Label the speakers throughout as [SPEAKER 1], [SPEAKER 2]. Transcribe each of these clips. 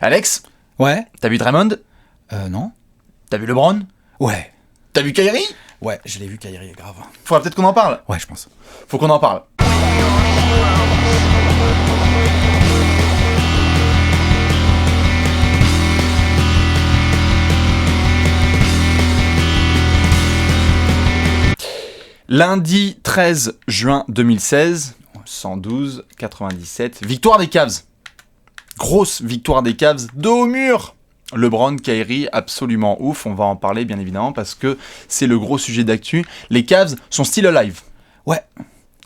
[SPEAKER 1] Alex,
[SPEAKER 2] Ouais.
[SPEAKER 1] t'as vu Draymond?
[SPEAKER 2] Non.
[SPEAKER 1] T'as vu LeBron?
[SPEAKER 2] Ouais.
[SPEAKER 1] T'as vu Kyrie?
[SPEAKER 2] Ouais, je l'ai vu, Kyrie, grave.
[SPEAKER 1] Faudra peut-être qu'on en parle.
[SPEAKER 2] Ouais, je pense.
[SPEAKER 1] Faut qu'on en parle. Lundi 13 juin 2016, 112-97, victoire des Cavs. Grosse victoire des Cavs, dos au mur. LeBron, Kyrie, absolument ouf. On va en parler bien évidemment parce que c'est le gros sujet d'actu. Les Cavs sont still alive.
[SPEAKER 2] Ouais.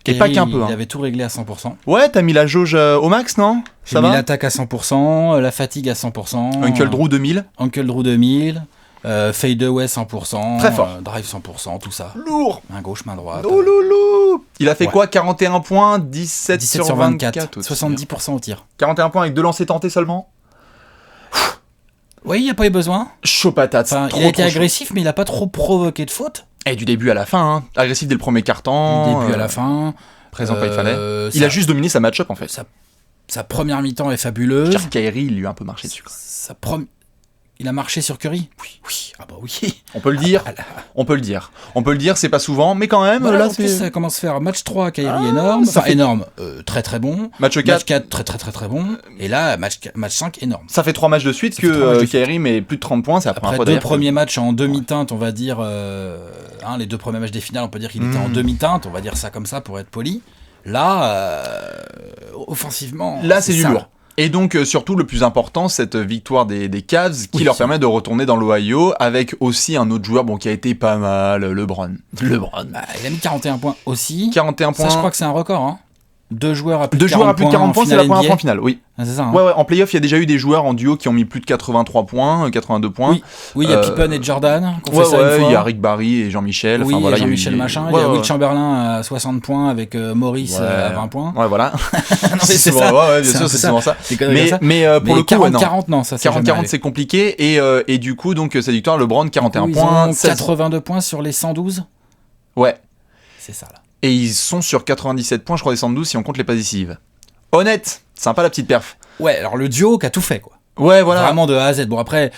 [SPEAKER 1] Et pas qu'un peu.
[SPEAKER 2] Il avait tout réglé à 100%.
[SPEAKER 1] Ouais, t'as mis la jauge au max, non?
[SPEAKER 2] J'ai mis l'attaque à 100%, la fatigue à 100%.
[SPEAKER 1] Uncle Drew 2000.
[SPEAKER 2] Uncle Drew 2000. Fade away 100%.
[SPEAKER 1] Très fort.
[SPEAKER 2] Drive 100%, tout ça.
[SPEAKER 1] Lourd.
[SPEAKER 2] Main gauche, main droite.
[SPEAKER 1] Oh loulou. Il a fait
[SPEAKER 2] Ouais.
[SPEAKER 1] quoi? 41 points, 17 sur 24.
[SPEAKER 2] 70% au tir.
[SPEAKER 1] 41 points avec 2 lancers tentés seulement.
[SPEAKER 2] Oui, il n'y a pas eu besoin.
[SPEAKER 1] Chaud patate.
[SPEAKER 2] Enfin, il a été agressif, mais il n'a pas trop provoqué de faute.
[SPEAKER 1] Et du début à la fin, hein. Agressif dès le premier quart-temps.
[SPEAKER 2] Du début à la fin.
[SPEAKER 1] Présent quand il fallait. Il
[SPEAKER 2] ça-
[SPEAKER 1] a juste dominé sa match-up en fait.
[SPEAKER 2] Sa première mi-temps est fabuleuse.
[SPEAKER 1] Je veux dire, Kyrie, il lui a un peu marché dessus. Quoi.
[SPEAKER 2] Il a marché sur Curry. Oui. Ah bah oui.
[SPEAKER 1] On peut le dire. On peut le dire. On peut le dire, c'est pas souvent, mais quand même.
[SPEAKER 2] Voilà,
[SPEAKER 1] Là,
[SPEAKER 2] en plus,
[SPEAKER 1] c'est
[SPEAKER 2] ça commence à faire match 3, Kyrie énorme.
[SPEAKER 1] ça
[SPEAKER 2] Enfin,
[SPEAKER 1] fait-
[SPEAKER 2] énorme. Très très bon.
[SPEAKER 1] match 4.
[SPEAKER 2] Match 4, très bon. Et là, match 5, énorme.
[SPEAKER 1] Ça fait 3 matchs de suite
[SPEAKER 2] Ça fait 3 matchs
[SPEAKER 1] que
[SPEAKER 2] de suite.
[SPEAKER 1] Kyrie met plus de 30 points. C'est la première
[SPEAKER 2] Après
[SPEAKER 1] fois
[SPEAKER 2] deux
[SPEAKER 1] d'ailleurs.
[SPEAKER 2] premiers matchs en demi-teinte, on va dire. Les 2 premiers matchs des finales, on peut dire qu'il était en demi-teinte. On va dire ça comme ça pour être poli. Là, offensivement.
[SPEAKER 1] Là, c'est du
[SPEAKER 2] ça.
[SPEAKER 1] lourd. Et donc, surtout, le plus important, cette victoire des Cavs qui
[SPEAKER 2] Oui,
[SPEAKER 1] leur
[SPEAKER 2] c'est-
[SPEAKER 1] permet de retourner dans l'Ohio avec aussi un autre joueur qui a été pas mal, LeBron.
[SPEAKER 2] Bah, il a mis 41 points aussi.
[SPEAKER 1] 41 points.
[SPEAKER 2] Ça, je crois que c'est un record. Hein. 2 joueurs à plus
[SPEAKER 1] Deux
[SPEAKER 2] de 40
[SPEAKER 1] joueurs à plus de 40 points, c'est la
[SPEAKER 2] finale
[SPEAKER 1] première
[SPEAKER 2] NBA.
[SPEAKER 1] fois en finale, oui.
[SPEAKER 2] Ah, c'est ça. Hein.
[SPEAKER 1] Ouais, en playoff, il y a déjà eu des joueurs en duo qui ont mis plus de 83 points, 82 points.
[SPEAKER 2] Oui, il y a Pippen et Jordan qui ont
[SPEAKER 1] Ouais,
[SPEAKER 2] fait ça une fois.
[SPEAKER 1] il y a Rick Barry et Jean-Michel.
[SPEAKER 2] Oui,
[SPEAKER 1] enfin, voilà,
[SPEAKER 2] Jean-Michel
[SPEAKER 1] il y a eu-
[SPEAKER 2] machin.
[SPEAKER 1] Ouais,
[SPEAKER 2] Il y a
[SPEAKER 1] ouais.
[SPEAKER 2] Will Chamberlain à 60 points avec Maurice à 20 points.
[SPEAKER 1] Ouais, voilà.
[SPEAKER 2] Non, mais c'est
[SPEAKER 1] souvent-
[SPEAKER 2] ça.
[SPEAKER 1] Ouais, bien
[SPEAKER 2] C'est
[SPEAKER 1] sûr,
[SPEAKER 2] un
[SPEAKER 1] c'est
[SPEAKER 2] peu ça.
[SPEAKER 1] souvent ça.
[SPEAKER 2] Des conneries comme ça.
[SPEAKER 1] Mais pour le coup,
[SPEAKER 2] 40-40, non, ça c'est
[SPEAKER 1] 40-40, c'est compliqué. Et du coup, donc, cette victoire, LeBron, 41
[SPEAKER 2] Ils
[SPEAKER 1] points.
[SPEAKER 2] ont
[SPEAKER 1] 16
[SPEAKER 2] 82 points sur les 112.
[SPEAKER 1] Ouais.
[SPEAKER 2] C'est ça, là.
[SPEAKER 1] Et ils sont sur 97 points, je crois, des 112 si on compte les passes décisives. Honnête, sympa la petite perf.
[SPEAKER 2] Ouais, alors le duo qui a tout fait, quoi.
[SPEAKER 1] Ouais, voilà.
[SPEAKER 2] Vraiment de A à Z. Bon, après,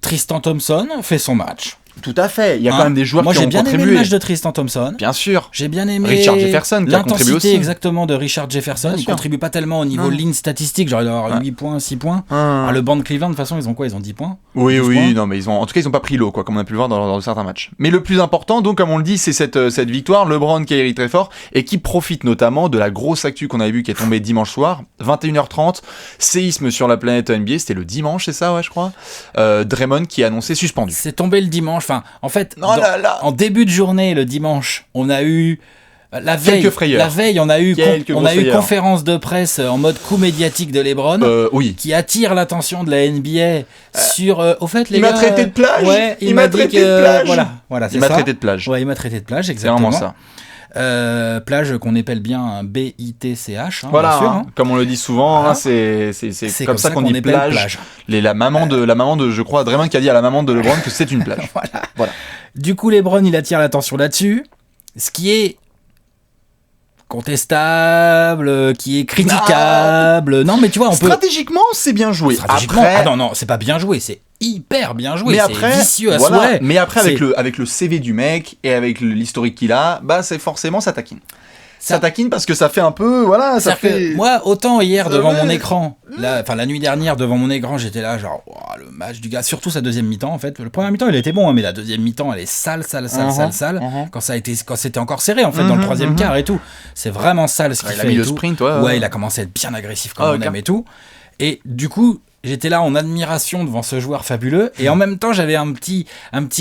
[SPEAKER 2] Tristan Thompson fait son match.
[SPEAKER 1] Tout à fait. Il y a
[SPEAKER 2] Hein.
[SPEAKER 1] quand même des joueurs
[SPEAKER 2] Moi,
[SPEAKER 1] qui
[SPEAKER 2] j'ai
[SPEAKER 1] ont
[SPEAKER 2] bien aimé
[SPEAKER 1] contribué.
[SPEAKER 2] le match de Tristan Thompson.
[SPEAKER 1] Bien sûr.
[SPEAKER 2] J'ai bien aimé
[SPEAKER 1] Richard Jefferson qui a contribué
[SPEAKER 2] l'intensité
[SPEAKER 1] aussi.
[SPEAKER 2] exactement de Richard Jefferson.
[SPEAKER 1] Bien
[SPEAKER 2] Il
[SPEAKER 1] sûr.
[SPEAKER 2] contribue pas tellement au niveau
[SPEAKER 1] Non.
[SPEAKER 2] ligne statistique. Genre, il doit avoir 8 points, 6 points. Ah, le banc de Cleveland, de toute façon, ils ont quoi? Ils ont 10 points.
[SPEAKER 1] Oui,
[SPEAKER 2] 12
[SPEAKER 1] oui,
[SPEAKER 2] points.
[SPEAKER 1] non, mais en tout cas, ils ont pas pris l'eau, quoi, comme on a pu le voir dans certains matchs. Mais le plus important, donc, comme on le dit, c'est cette victoire. LeBron, Kyrie très fort, et qui profite notamment de la grosse actu qu'on avait vue qui est tombée dimanche soir, 21h30, séisme sur la planète NBA, c'était le dimanche, c'est ça, ouais, je crois. Draymond qui est annoncé suspendu.
[SPEAKER 2] C'est tombé le dimanche. Enfin, en fait,
[SPEAKER 1] Oh là là.
[SPEAKER 2] en début de journée, le dimanche, on a eu la veille.
[SPEAKER 1] Quelques frayeurs.
[SPEAKER 2] La veille, on a eu
[SPEAKER 1] Quelques grosses frayeurs.
[SPEAKER 2] conférence de presse en mode coup médiatique de LeBron.
[SPEAKER 1] Oui.
[SPEAKER 2] Qui attire l'attention de la NBA sur. Au fait, les
[SPEAKER 1] Il
[SPEAKER 2] gars.
[SPEAKER 1] m'a traité de plage.
[SPEAKER 2] Ouais,
[SPEAKER 1] Il m'a
[SPEAKER 2] dit
[SPEAKER 1] traité
[SPEAKER 2] que-
[SPEAKER 1] de plage.
[SPEAKER 2] Voilà, c'est
[SPEAKER 1] Il m'a
[SPEAKER 2] ça.
[SPEAKER 1] traité de plage.
[SPEAKER 2] Ouais, il m'a traité de plage,
[SPEAKER 1] C'est
[SPEAKER 2] exactement.
[SPEAKER 1] vraiment ça.
[SPEAKER 2] Plage qu'on appelle bien un BITCH, hein,
[SPEAKER 1] Voilà,
[SPEAKER 2] bien sûr.
[SPEAKER 1] hein,
[SPEAKER 2] Hein.
[SPEAKER 1] comme on le dit souvent,
[SPEAKER 2] Voilà.
[SPEAKER 1] hein, c'est comme ça qu'on dit
[SPEAKER 2] appelle
[SPEAKER 1] plage. La maman de, je crois, Draymond qui a dit à la maman de LeBron que c'est une plage. Voilà.
[SPEAKER 2] Du coup, LeBron, il attire l'attention là-dessus, ce qui est contestable, qui est critiquable. Non, mais tu vois, on peut.
[SPEAKER 1] Stratégiquement, c'est bien joué.
[SPEAKER 2] Stratégiquement,
[SPEAKER 1] Après,
[SPEAKER 2] ah non, c'est pas bien joué, c'est hyper bien joué.
[SPEAKER 1] mais
[SPEAKER 2] C'est
[SPEAKER 1] après,
[SPEAKER 2] vicieux à
[SPEAKER 1] voilà.
[SPEAKER 2] souhait.
[SPEAKER 1] Mais après,
[SPEAKER 2] C'est-
[SPEAKER 1] avec le CV du mec et avec l'historique qu'il a, bah c'est forcément ça taquine. Ça taquine parce que ça fait un peu, voilà, ça
[SPEAKER 2] C'est-à-dire
[SPEAKER 1] fait.
[SPEAKER 2] que moi, autant hier devant
[SPEAKER 1] Ouais.
[SPEAKER 2] mon écran, la nuit dernière devant mon écran, j'étais là, genre, ouah, le match du gars, surtout sa deuxième mi-temps en fait. Le premier mi-temps, il était bon, hein, mais la deuxième mi-temps, elle est sale. Quand c'était encore serré en fait dans le troisième quart et tout. C'est vraiment sale ce qu'il
[SPEAKER 1] Il a
[SPEAKER 2] fait.
[SPEAKER 1] mis
[SPEAKER 2] et
[SPEAKER 1] le
[SPEAKER 2] tout.
[SPEAKER 1] sprint,
[SPEAKER 2] Ouais, il a commencé à être bien agressif comme on
[SPEAKER 1] ok.
[SPEAKER 2] aime et tout. Et du coup, j'étais là en admiration devant ce joueur fabuleux. Et en même temps, j'avais un petit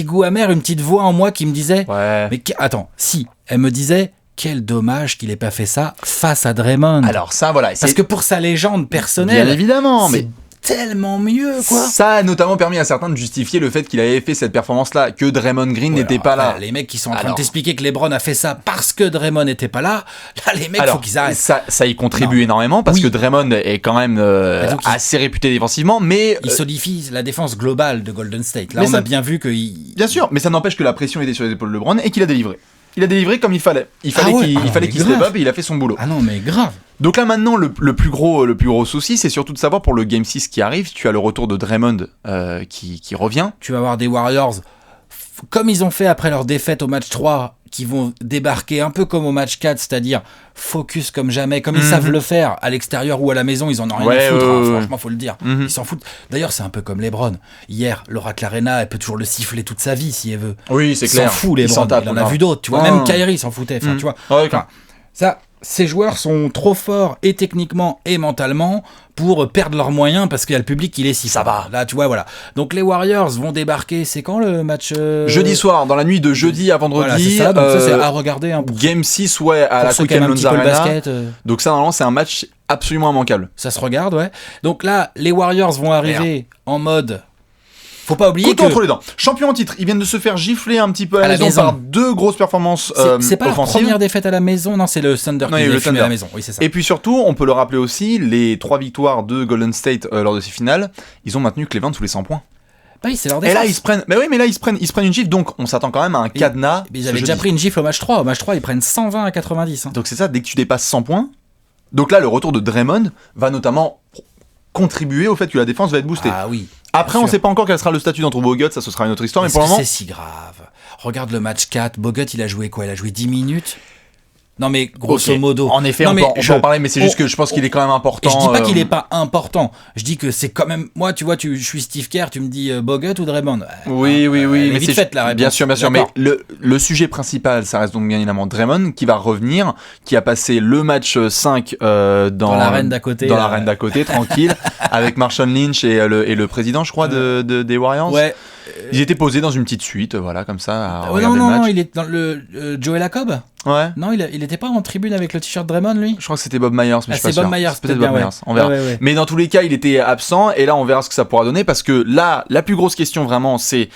[SPEAKER 2] goût amer, une petite voix en moi qui me disait,
[SPEAKER 1] Ouais.
[SPEAKER 2] mais attends, si, elle me disait, quel dommage qu'il ait pas fait ça face à Draymond.
[SPEAKER 1] Alors ça, voilà.
[SPEAKER 2] Parce que pour sa légende personnelle,
[SPEAKER 1] bien évidemment, mais
[SPEAKER 2] c'est tellement mieux, quoi.
[SPEAKER 1] ça a notamment permis à certains de justifier le fait qu'il avait fait cette performance-là, que Draymond Green n'était pas là.
[SPEAKER 2] Les mecs qui sont en train
[SPEAKER 1] Alors.
[SPEAKER 2] de t'expliquer que LeBron a fait ça parce que Draymond n'était pas là, là, les mecs,
[SPEAKER 1] Alors,
[SPEAKER 2] faut qu'ils arrêtent.
[SPEAKER 1] ça y contribue
[SPEAKER 2] Non.
[SPEAKER 1] énormément parce
[SPEAKER 2] Oui.
[SPEAKER 1] que Draymond est quand même
[SPEAKER 2] donc,
[SPEAKER 1] assez réputé défensivement, mais
[SPEAKER 2] Il solidifie la défense globale de Golden State. Là,
[SPEAKER 1] mais
[SPEAKER 2] on
[SPEAKER 1] ça-
[SPEAKER 2] a bien vu que...
[SPEAKER 1] bien sûr, mais ça n'empêche que la pression était sur les épaules de LeBron et qu'il a délivré. il a délivré comme il fallait. Il fallait qu'il step up et il a fait son boulot.
[SPEAKER 2] Ah non, mais grave.
[SPEAKER 1] Donc là maintenant, le plus gros souci, c'est surtout de savoir pour le Game 6 qui arrive, tu as le retour de Draymond qui revient.
[SPEAKER 2] Tu vas avoir des Warriors, comme ils ont fait après leur défaite au match 3, qui vont débarquer un peu comme au match 4, c'est-à-dire focus comme jamais, comme ils savent le faire à l'extérieur ou à la maison, ils en ont rien à foutre, franchement, faut le dire. Ils s'en foutent. D'ailleurs, c'est un peu comme LeBron. Hier, l'Oracle Arena, elle peut toujours le siffler toute sa vie si elle veut.
[SPEAKER 1] Oui, c'est clair.
[SPEAKER 2] Il s'en fout, LeBron. Il en a vu d'autres, tu vois. Même Kyrie s'en foutait, tu vois. Ça, ces joueurs sont trop forts et techniquement et mentalement pour perdre leurs moyens parce qu'il y a le public qui les siffle.
[SPEAKER 1] Ça va.
[SPEAKER 2] Là, tu vois, voilà. Donc les Warriors vont débarquer. C'est quand le match
[SPEAKER 1] Jeudi soir, dans la nuit de jeudi à vendredi.
[SPEAKER 2] Voilà, c'est ça. Donc ça, c'est à regarder. Pour
[SPEAKER 1] Game 6, à la Quicken Loans Arena. Donc ça, normalement, c'est un match absolument immanquable.
[SPEAKER 2] Ça se regarde, ouais. Donc là, les Warriors vont arriver en mode... Faut pas oublier
[SPEAKER 1] que... entre les dents. Champion en titre, ils viennent de se faire gifler un petit peu à la maison par 2 grosses performances
[SPEAKER 2] c'est pas
[SPEAKER 1] offensives.
[SPEAKER 2] La première défaite à la maison, non, c'est le Thunder qui a fumé à la maison. Oui, c'est ça.
[SPEAKER 1] Et puis surtout, on peut le rappeler aussi, les 3 victoires de Golden State lors de ces finales, ils ont maintenu Cleveland sous les 100 points.
[SPEAKER 2] Bah oui, c'est leur défense.
[SPEAKER 1] Et là, ils se prennent... Mais oui, mais là, ils se prennent une gifle, donc on s'attend quand même à un cadenas.
[SPEAKER 2] Mais ils avaient déjà pris une gifle au match 3. Au match 3, ils prennent 120 à 90.
[SPEAKER 1] Donc c'est ça, dès que tu dépasses 100 points. Donc là, le retour de Draymond va notamment contribuer au fait que la défense va être boostée.
[SPEAKER 2] Ah oui.
[SPEAKER 1] Après, on sait pas encore quel sera le statut d'Andrew Bogut, ça ce sera une autre histoire, mais pour le moment...
[SPEAKER 2] c'est si grave. Regarde le match 4, Bogut, il a joué quoi ? Il a joué 10 minutes ? Non mais grosso modo.
[SPEAKER 1] En effet, on peut en parler, mais c'est juste que je pense qu'il est quand même important.
[SPEAKER 2] Et je dis pas qu'il est pas important. Je dis que c'est quand même. Moi, tu vois, je suis Steve Kerr, tu me dis Bogut ou Draymond.
[SPEAKER 1] Oui.
[SPEAKER 2] Mais vite fait la réponse.
[SPEAKER 1] Bien sûr. Mais le sujet principal, ça reste donc bien évidemment Draymond qui va revenir, qui a passé le match 5 dans
[SPEAKER 2] l'arène d'à côté.
[SPEAKER 1] Dans l'arène d'à côté, tranquille, avec Marshawn Lynch et le président, je crois, des Warriors.
[SPEAKER 2] Ouais.
[SPEAKER 1] Ils étaient posés dans une petite suite, voilà, comme ça, à
[SPEAKER 2] regarder le match. Non, il est dans le Joel Jacob.
[SPEAKER 1] Ouais.
[SPEAKER 2] Non, il était pas en tribune avec le t-shirt Draymond, lui.
[SPEAKER 1] Je crois que c'était Bob Myers, mais je suis pas sûr.
[SPEAKER 2] C'est Bob Myers,
[SPEAKER 1] peut-être Bob Myers. On verra.
[SPEAKER 2] Ouais.
[SPEAKER 1] Mais dans tous les cas, il était absent, et là, on verra ce que ça pourra donner, parce que là, la plus grosse question vraiment, c'est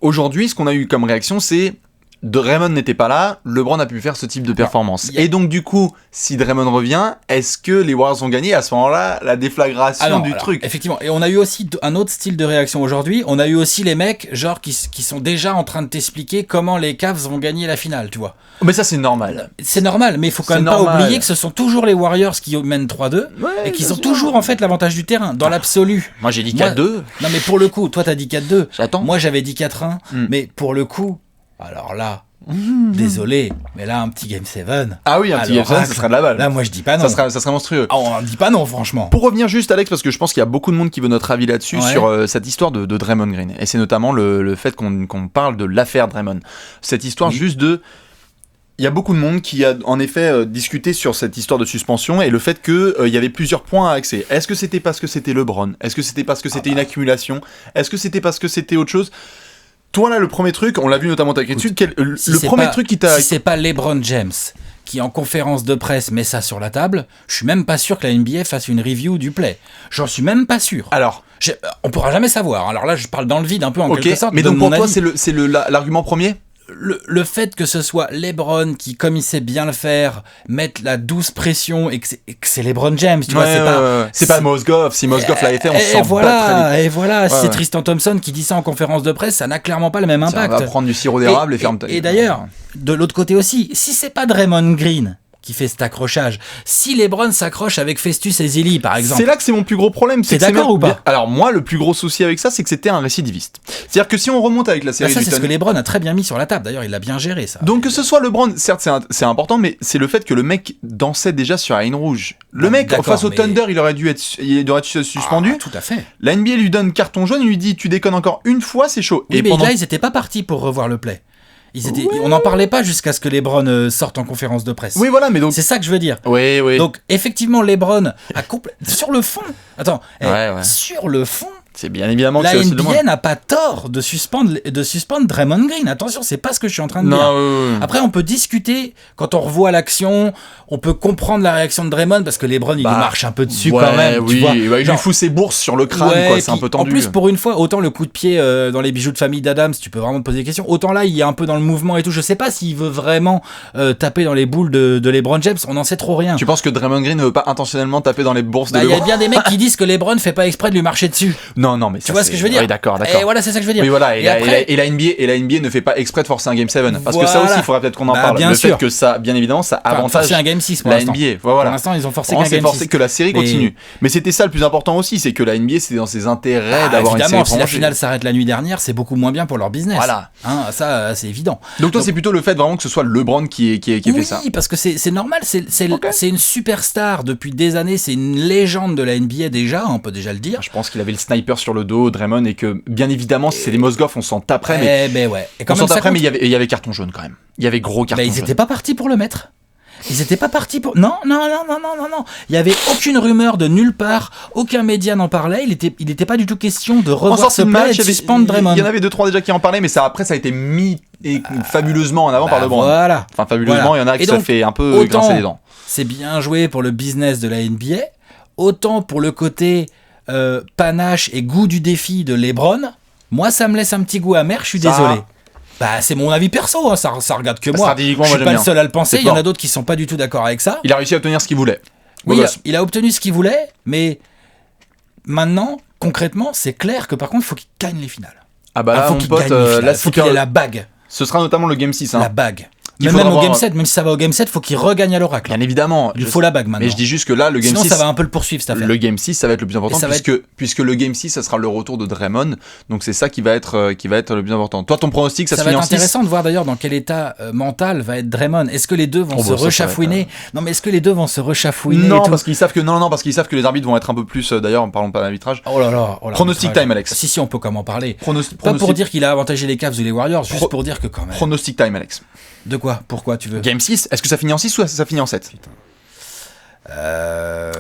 [SPEAKER 1] aujourd'hui, ce qu'on a eu comme réaction, c'est Draymond n'était pas là, LeBron a pu faire ce type de performance. Et donc du coup, si Draymond revient, est-ce que les Warriors ont gagné ? À ce moment-là, la déflagration du truc.
[SPEAKER 2] Effectivement. Et on a eu aussi un autre style de réaction aujourd'hui. On a eu aussi les mecs, genre, qui sont déjà en train de t'expliquer comment les Cavs vont gagner la finale, tu vois.
[SPEAKER 1] Mais ça, c'est normal.
[SPEAKER 2] C'est normal, mais il faut quand même pas oublier que ce sont toujours les Warriors qui mènent 3-2 et qui ont toujours en fait l'avantage du terrain, dans l'absolu.
[SPEAKER 1] Moi, j'ai dit 4-2.
[SPEAKER 2] Non, mais pour le coup, toi, t'as dit 4-2.
[SPEAKER 1] J'attends.
[SPEAKER 2] Moi, j'avais dit 4-1. Mais pour le coup, alors là... Désolé, mais là un petit Game 7.
[SPEAKER 1] Ah oui, un petit Game 7, ça serait de la balle.
[SPEAKER 2] Là, moi je dis pas non.
[SPEAKER 1] Ça serait monstrueux.
[SPEAKER 2] Ah, on dit pas non, franchement.
[SPEAKER 1] Pour revenir juste, Alex, parce que je pense qu'il y a beaucoup de monde qui veut notre avis là-dessus, sur cette histoire de Draymond Green. Et c'est notamment le fait qu'on parle de l'affaire Draymond. Cette histoire juste de... Il y a beaucoup de monde qui a en effet discuté sur cette histoire de suspension et le fait qu'il y avait plusieurs points à axer. Est-ce que c'était parce que c'était LeBron ? Est-ce que c'était parce que c'était une accumulation ? Est-ce que c'était parce que c'était autre chose ? Toi là, le premier truc, on l'a vu notamment t'as écrit dessus, le premier truc qui t'a...
[SPEAKER 2] Si c'est pas LeBron James qui en conférence de presse met ça sur la table, je suis même pas sûr que la NBA fasse une review du play. J'en suis même pas sûr.
[SPEAKER 1] Alors,
[SPEAKER 2] on pourra jamais savoir. Alors là, je parle dans le vide un peu en quelque sorte.
[SPEAKER 1] Mais donc pour toi, c'est l'argument premier ?
[SPEAKER 2] Le fait que ce soit LeBron qui, comme il sait bien le faire, mette la douce pression et que c'est LeBron James, tu vois,
[SPEAKER 1] c'est pas Mozgov. Si Mozgov l'avait fait, on s'en bat très vite.
[SPEAKER 2] Et voilà, si c'est Tristan Thompson qui dit ça en conférence de presse, ça n'a clairement pas le même impact.
[SPEAKER 1] Ça va prendre du sirop d'érable et ferme ta gueule.
[SPEAKER 2] Et d'ailleurs, de l'autre côté aussi, si c'est pas Draymond Green qui fait cet accrochage. Si LeBron s'accroche avec Festus Ezeli, par exemple.
[SPEAKER 1] C'est là que c'est mon plus gros problème.
[SPEAKER 2] T'es d'accord ou pas ?
[SPEAKER 1] Alors moi, le plus gros souci avec ça, c'est que c'était un récidiviste. C'est-à-dire que si on remonte avec la série
[SPEAKER 2] ça, c'est ce que LeBron a très bien mis sur la table. D'ailleurs, il l'a bien géré, ça.
[SPEAKER 1] Donc que ce soit LeBron, certes, c'est important, mais c'est le fait que le mec dansait déjà sur la ligne rouge. Le mec, face au Thunder, il aurait dû être suspendu.
[SPEAKER 2] Ah, tout à fait.
[SPEAKER 1] La NBA lui donne carton jaune, il lui dit, tu déconnes encore une fois, c'est chaud.
[SPEAKER 2] Oui, mais là, ils étaient pas partis pour revoir le play. On n'en parlait pas jusqu'à ce que LeBron sorte en conférence de presse.
[SPEAKER 1] Oui, voilà, mais donc...
[SPEAKER 2] C'est ça que je veux dire.
[SPEAKER 1] Oui.
[SPEAKER 2] Donc, effectivement, LeBron a sur le fond... Attends, sur le fond...
[SPEAKER 1] C'est bien évidemment que
[SPEAKER 2] la
[SPEAKER 1] c'est aussi
[SPEAKER 2] NBA n'a pas tort de suspendre Draymond Green. Attention, c'est pas ce que je suis en train de dire. Après, on peut discuter, quand on revoit l'action, on peut comprendre la réaction de Draymond, parce que LeBron, il lui marche un peu dessus quand même.
[SPEAKER 1] Oui,
[SPEAKER 2] tu vois.
[SPEAKER 1] Il lui fout ses bourses sur le crâne, quoi, c'est un peu tendu.
[SPEAKER 2] En plus, pour une fois, autant le coup de pied dans les bijoux de famille d'Adams, tu peux vraiment te poser des questions, autant là, il est un peu dans le mouvement et tout. Je sais pas s'il veut vraiment taper dans les boules de LeBron James, on n'en sait trop rien.
[SPEAKER 1] Tu penses que Draymond Green ne veut pas intentionnellement taper dans les bourses de LeBron ?
[SPEAKER 2] Il y a bien des mecs qui disent que LeBron fait pas exprès de lui marcher dessus.
[SPEAKER 1] Non, mais
[SPEAKER 2] tu vois ce que je veux dire?
[SPEAKER 1] Oui, d'accord.
[SPEAKER 2] Et voilà, c'est ça que je veux dire.
[SPEAKER 1] Oui, voilà. Et
[SPEAKER 2] après...
[SPEAKER 1] la NBA ne fait pas exprès de forcer un Game 7. Parce que ça aussi, il faudra peut-être qu'on en parle.
[SPEAKER 2] Bien
[SPEAKER 1] le
[SPEAKER 2] sûr.
[SPEAKER 1] fait que ça, bien évidemment, ça avantage
[SPEAKER 2] un Game 6 pour
[SPEAKER 1] la
[SPEAKER 2] l'instant.
[SPEAKER 1] NBA. Voilà.
[SPEAKER 2] Pour l'instant, ils ont forcé qu'un Game 6.
[SPEAKER 1] Que la série continue. Mais c'était ça le plus important aussi, c'est que la NBA, c'est dans ses intérêts d'avoir une série
[SPEAKER 2] prolongée. Si la finale s'arrête la nuit dernière, c'est beaucoup moins bien pour leur business.
[SPEAKER 1] Voilà.
[SPEAKER 2] Ça, c'est évident.
[SPEAKER 1] Donc toi, c'est plutôt le fait vraiment que ce soit LeBron qui fait ça.
[SPEAKER 2] Oui, parce que c'est normal. C'est une superstar depuis des années. C'est une légende de la NBA déjà. On peut déjà le dire.
[SPEAKER 1] Je pense qu'il avait le sniper sur le dos, Draymond, et que bien évidemment, si c'est des Mozgov, on s'en taperait. Mais
[SPEAKER 2] ouais.
[SPEAKER 1] On s'en taperait, mais il y avait carton jaune quand même. Il y avait gros carton jaune.
[SPEAKER 2] Ils étaient pas partis pour le mettre. Ils étaient pas partis pour... Non. Il y avait aucune rumeur de nulle part. Aucun média n'en parlait. Il était pas du tout question de revoir ce play et de suspendre Draymond.
[SPEAKER 1] Il y en avait 2-3 déjà qui en parlaient, mais après, ça a été mis fabuleusement en avant par LeBron.
[SPEAKER 2] Voilà.
[SPEAKER 1] Enfin, fabuleusement, il y en a qui ça fait un peu grincer les dents.
[SPEAKER 2] C'est bien joué pour le business de la NBA. Autant pour le côté panache et goût du défi de LeBron. Moi, ça me laisse un petit goût amer. Je suis désolé. C'est mon avis perso, hein, ça regarde que moi. Je suis pas le seul à le penser, il y en a d'autres qui sont pas du tout d'accord avec ça.
[SPEAKER 1] Il a réussi à obtenir ce qu'il voulait.
[SPEAKER 2] Oui, il a obtenu ce qu'il voulait, mais maintenant, concrètement, c'est clair que par contre, il faut qu'il gagne les finales.
[SPEAKER 1] Ah bah là, mon pote,
[SPEAKER 2] il faut qu'il ait la bague.
[SPEAKER 1] Ce sera notamment le Game 6. Hein.
[SPEAKER 2] La bague. Même au Game 7, même si ça va au Game 7, faut qu'il regagne à l'oracle.
[SPEAKER 1] Bien évidemment.
[SPEAKER 2] Il faut la bague maintenant.
[SPEAKER 1] Mais je dis juste que là, le Game 6...
[SPEAKER 2] Sinon, ça va un peu le poursuivre, cette affaire.
[SPEAKER 1] Le Game 6, ça va être le plus important, puisque le Game 6, ça sera le retour de Draymond. Donc c'est ça qui va être le plus important. Toi, ton pronostic, ça se finit en 6 ?
[SPEAKER 2] Ça va être intéressant de voir d'ailleurs dans quel état mental va être Draymond. Est-ce que les deux vont se rechafouiner ? Non, mais est-ce que les deux vont se rechafouiner ?
[SPEAKER 1] Non, parce qu'ils savent que les arbitres vont être un peu plus... D'ailleurs, parlons pas d'arbitrage.
[SPEAKER 2] Oh là là.
[SPEAKER 1] Pronostic time, Alex.
[SPEAKER 2] Si, on peut comment parler. Pas pour dire qu'il a avantagé les Cavs ou les Warriors, juste pour dire que quand même...
[SPEAKER 1] Pronostic time, Alex.
[SPEAKER 2] De quoi ? Pourquoi tu veux ?
[SPEAKER 1] Game 6, est-ce que ça finit en 6 ou ça finit en 7 ?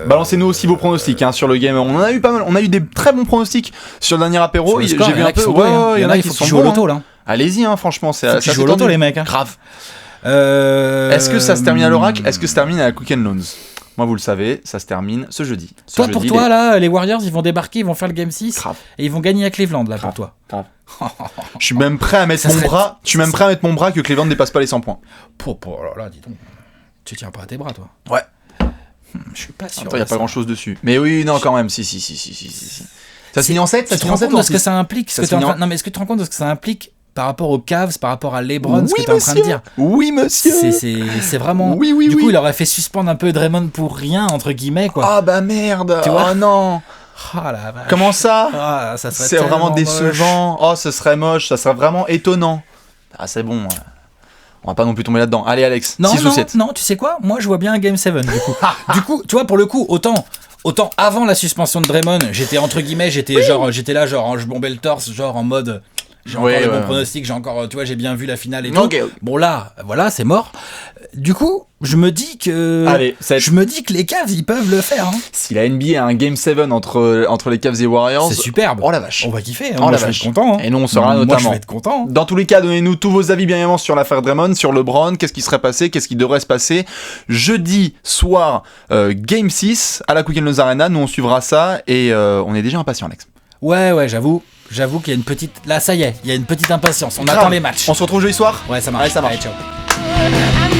[SPEAKER 1] Balancez-nous aussi vos pronostics sur le game. On en a eu pas mal. On a eu des très bons pronostics sur le dernier apéro. J'ai vu un peu.
[SPEAKER 2] Il y en a qui sont
[SPEAKER 1] jouent
[SPEAKER 2] au loto là.
[SPEAKER 1] Allez-y, franchement, c'est
[SPEAKER 2] ça. Jouent au loto les mecs.
[SPEAKER 1] Grave. Est-ce que ça se termine à l'oracle ? Est-ce que ça se termine à la Quicken Loans ? Moi, vous le savez, ça se termine ce jeudi.
[SPEAKER 2] Pour toi, là, les Warriors, ils vont débarquer, ils vont faire le Game 6.
[SPEAKER 1] Grave.
[SPEAKER 2] Et ils vont gagner à Cleveland, là, pour toi.
[SPEAKER 1] Grave. Je suis même prêt à mettre mon bras. Je suis même prêt à mettre mon bras que Cleveland ne dépasse pas les 100 points.
[SPEAKER 2] Alors là, dis donc. Tu tiens pas à tes bras, toi.
[SPEAKER 1] Ouais.
[SPEAKER 2] Je suis pas sûr.
[SPEAKER 1] Il n'y a pas grand chose dessus. Mais oui, non, quand même. Si. Ça se finit en 7 ?
[SPEAKER 2] Tu te rends compte de ce que ça implique ? Non, mais est-ce que tu te rends compte de ce que ça implique par rapport aux Cavs, par rapport à LeBron, ce que tu es en train de dire?
[SPEAKER 1] Oui, monsieur.
[SPEAKER 2] C'est vraiment...
[SPEAKER 1] Oui.
[SPEAKER 2] Du coup, il aurait fait suspendre un peu Draymond pour rien, entre guillemets, quoi.
[SPEAKER 1] Ah bah merde.
[SPEAKER 2] Tu vois?
[SPEAKER 1] Oh non.
[SPEAKER 2] Ah la vache.
[SPEAKER 1] Comment ça?
[SPEAKER 2] Ça serait
[SPEAKER 1] c'est vraiment décevant.
[SPEAKER 2] Moche.
[SPEAKER 1] Oh, ce serait moche. Ça serait vraiment étonnant. Ah, c'est bon. On va pas non plus tomber là-dedans. Allez, Alex, 6 ou 7.
[SPEAKER 2] Non, tu sais quoi? Moi, je vois bien un Game 7, du coup. Du coup, tu vois, pour le coup, autant avant la suspension de Draymond, j'étais entre guillemets, j'étais là, je bombais le torse, genre en mode... J'ai encore les bons pronostics, j'ai bien vu la finale et tout.
[SPEAKER 1] Okay.
[SPEAKER 2] Bon là, voilà, c'est mort. Du coup, je me dis que les Cavs, ils peuvent le faire. Hein.
[SPEAKER 1] Si la NBA a un Game 7 entre les Cavs et Warriors,
[SPEAKER 2] c'est superbe.
[SPEAKER 1] Oh la vache.
[SPEAKER 2] On va kiffer.
[SPEAKER 1] Moi,
[SPEAKER 2] je vais être content. Hein.
[SPEAKER 1] Et nous, on sera notamment.
[SPEAKER 2] Moi, je vais être content.
[SPEAKER 1] Dans tous les cas, donnez-nous tous vos avis bien évidemment sur l'affaire Draymond, sur LeBron, qu'est-ce qui serait passé, qu'est-ce qui devrait se passer. Jeudi soir, Game 6 à la Quicken Loans Arena. Nous, on suivra ça et on est déjà impatients, Alex.
[SPEAKER 2] Ouais, j'avoue qu'il y a une petite... Là, ça y est, il y a une petite impatience. On attend les matchs.
[SPEAKER 1] On se retrouve jeudi soir ?
[SPEAKER 2] Ouais, ça marche.
[SPEAKER 1] Allez, ça marche.
[SPEAKER 2] Allez, ciao.